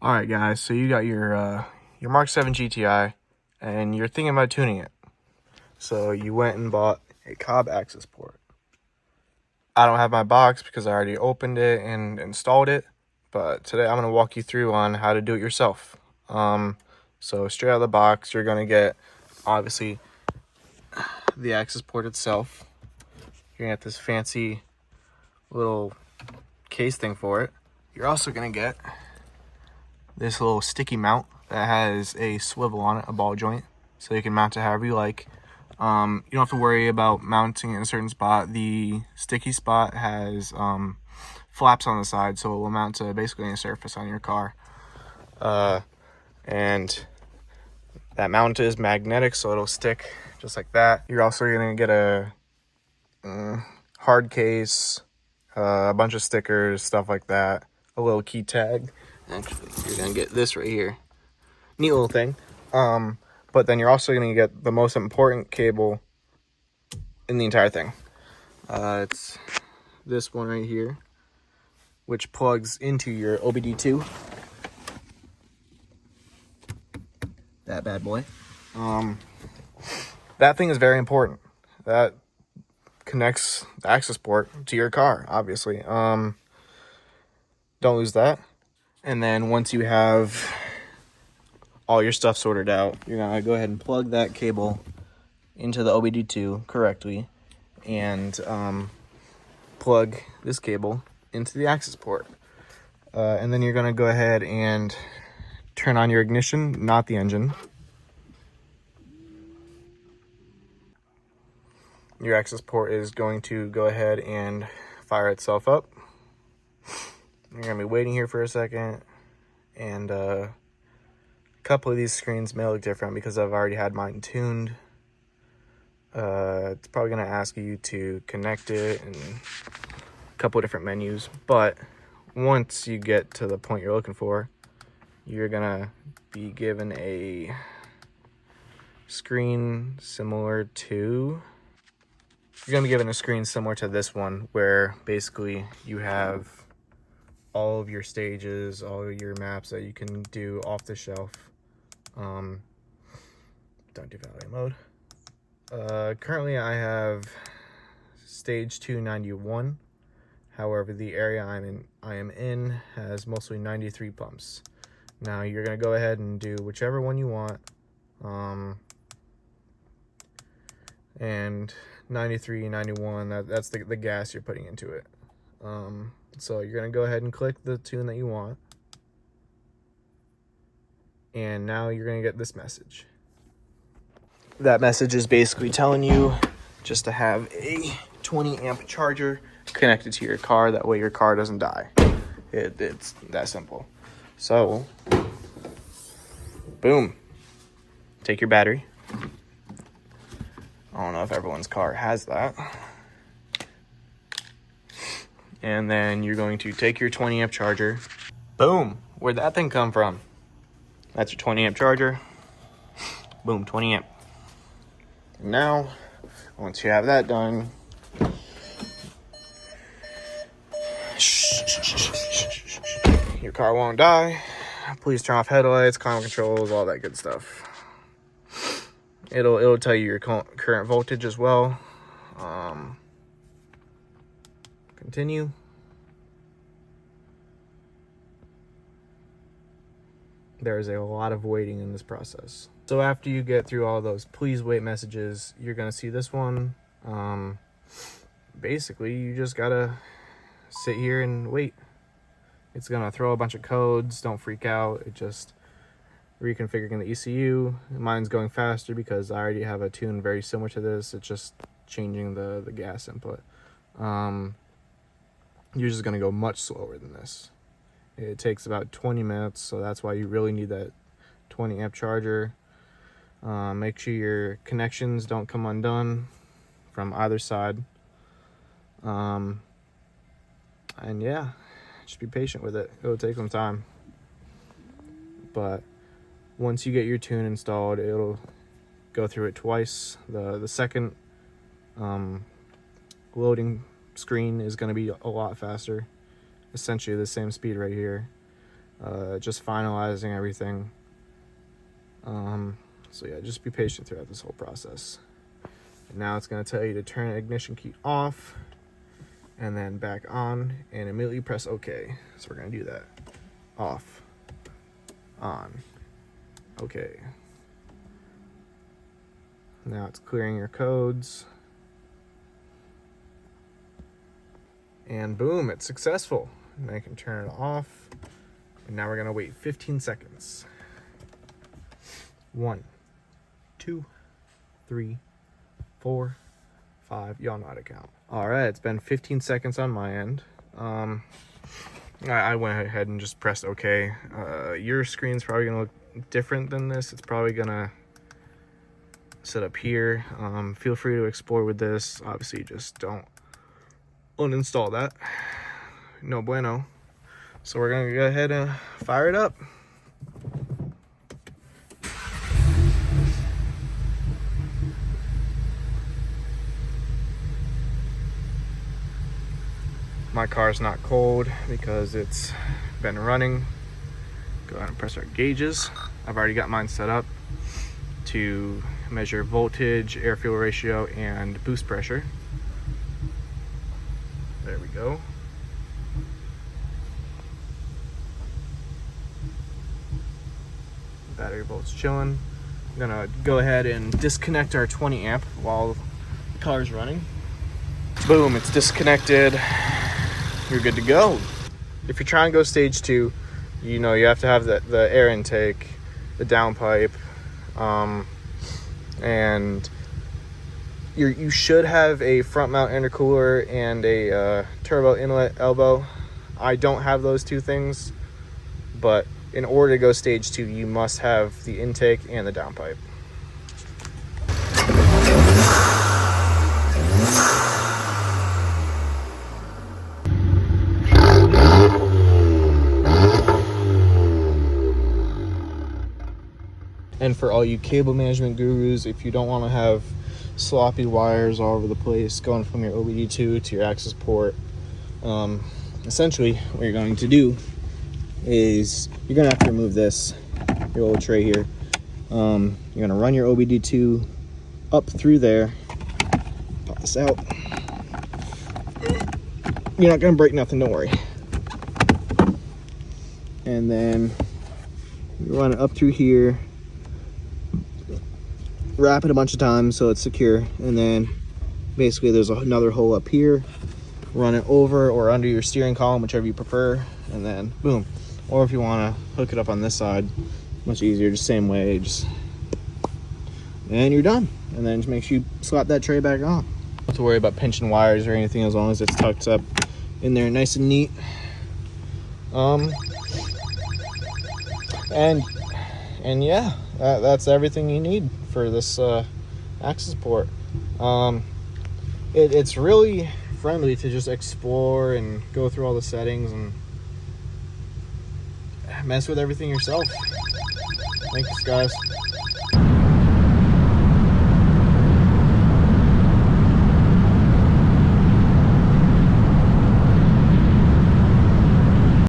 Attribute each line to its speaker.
Speaker 1: All right, guys. So you got your Mk7 GTI, and you're thinking about tuning it. So you went and bought a COBB Accessport. I don't have my box because I already opened it and installed it. But today I'm gonna walk you through on how to do it yourself. So straight out of the box, you're gonna get obviously the Accessport itself. You're gonna get this fancy little case thing for it. You're also gonna get this little sticky mount that has a swivel on it, a ball joint, so you can mount it however you like. You don't have to worry about mounting it in a certain spot. The sticky spot has flaps on the side, so it will mount to basically any surface on your car. And that mount is magnetic, so it'll stick just like that. You're also going to get a hard case, a bunch of stickers, stuff like that, a little key tag. Actually, you're going to get this right here. Neat little thing. But then you're also going to get the most important cable in the entire thing. It's this one right here, which plugs into your OBD2. That bad boy. That thing is very important. That connects the Accessport to your car, obviously. Don't lose that. And then once you have all your stuff sorted out, you're gonna go ahead and plug that cable into the OBD2 correctly, and plug this cable into the Accessport. And then you're gonna go ahead and turn on your ignition, not the engine. Your Accessport is going to go ahead and fire itself up. You're gonna be waiting here for a second, and a couple of these screens may look different because I've already had mine tuned. It's probably gonna ask you to connect it and a couple of different menus, but once you get to the point you're looking for, you're gonna be given a screen similar to this one, where basically you have all of your stages, all of your maps that you can do off the shelf. Don't do valet mode. Currently I have stage 291. However, the area I am in has mostly 93 pumps. Now you're gonna go ahead and do whichever one you want. And 93, 91, that's the gas you're putting into it. So you're gonna go ahead and click the tune that you want. And now you're gonna get this message. That message is basically telling you just to have a 20 amp charger connected to your car. That way your car doesn't die. It's that simple. So, boom. Take your battery. I don't know if everyone's car has that. And then you're going to take your 20 amp charger. Boom. Where'd that thing come from? That's your 20 amp charger. Boom, 20 amp. Now, once you have that done, your car won't die. Please turn off headlights, climate controls, all that good stuff. It'll tell you your current voltage as well. Continue. There's a lot of waiting in this process. So after you get through all those please wait messages, you're gonna see this one. Basically, you just gotta sit here and wait. It's gonna throw a bunch of codes. Don't freak out. It just reconfiguring the ECU. Mine's going faster because I already have a tune very similar to this. It's just changing the gas input. You're just gonna go much slower than this. It takes about 20 minutes, so that's why you really need that 20 amp charger. Make sure your connections don't come undone from either side. And yeah, just be patient with it. It'll take some time. But once you get your tune installed, it'll go through it twice. The second loading screen is going to be a lot faster, essentially the same speed right here. just finalizing everything. So yeah, just be patient throughout this whole process. And now it's going to tell you to turn ignition key off and then back on, and immediately press OK. So we're going to do that. Off, on, OK. Now it's clearing your codes. And boom, it's successful. And I can turn it off. And now we're going to wait 15 seconds. 1, 2, 3, 4, 5. Y'all know how to count. All right, it's been 15 seconds on my end. I went ahead and just pressed OK. Your screen's probably gonna look different than this. It's probably gonna sit up here. Feel free to explore with this. Obviously, just don't uninstall that. No bueno. So we're gonna go ahead and fire it up. My car's not cold because it's been running. Go ahead and press our gauges. I've already got mine set up to measure voltage, air-fuel ratio, and boost pressure. There we go. Battery volt's chilling. I'm gonna go ahead and disconnect our 20 amp while the car's running. Boom, it's disconnected. You're good to go. If you're trying to go stage 2, you know you have to have the air intake, the downpipe, and you should have a front mount intercooler and a turbo inlet elbow. I don't have those two things, but in order to go stage 2, you must have the intake and the downpipe. And for all you cable management gurus, if you don't want to have sloppy wires all over the place going from your OBD2 to your Accessport, essentially what you're going to do is you're going to have to remove this, your little tray here. You're going to run your OBD2 up through there, pop this out. You're not going to break nothing, don't worry. And then you run it up through here, wrap it a bunch of times so it's secure, and then basically there's another hole up here. Run it over or under your steering column, whichever you prefer, and then boom. Or if you want to hook it up on this side, much easier, just same way, and you're done. And then just make sure you slap that tray back on. Don't have to worry about pinching wires or anything as long as it's tucked up in there nice and neat. And yeah, that's everything you need for this Accessport. It's really friendly to just explore and go through all the settings and mess with everything yourself. Thanks, guys.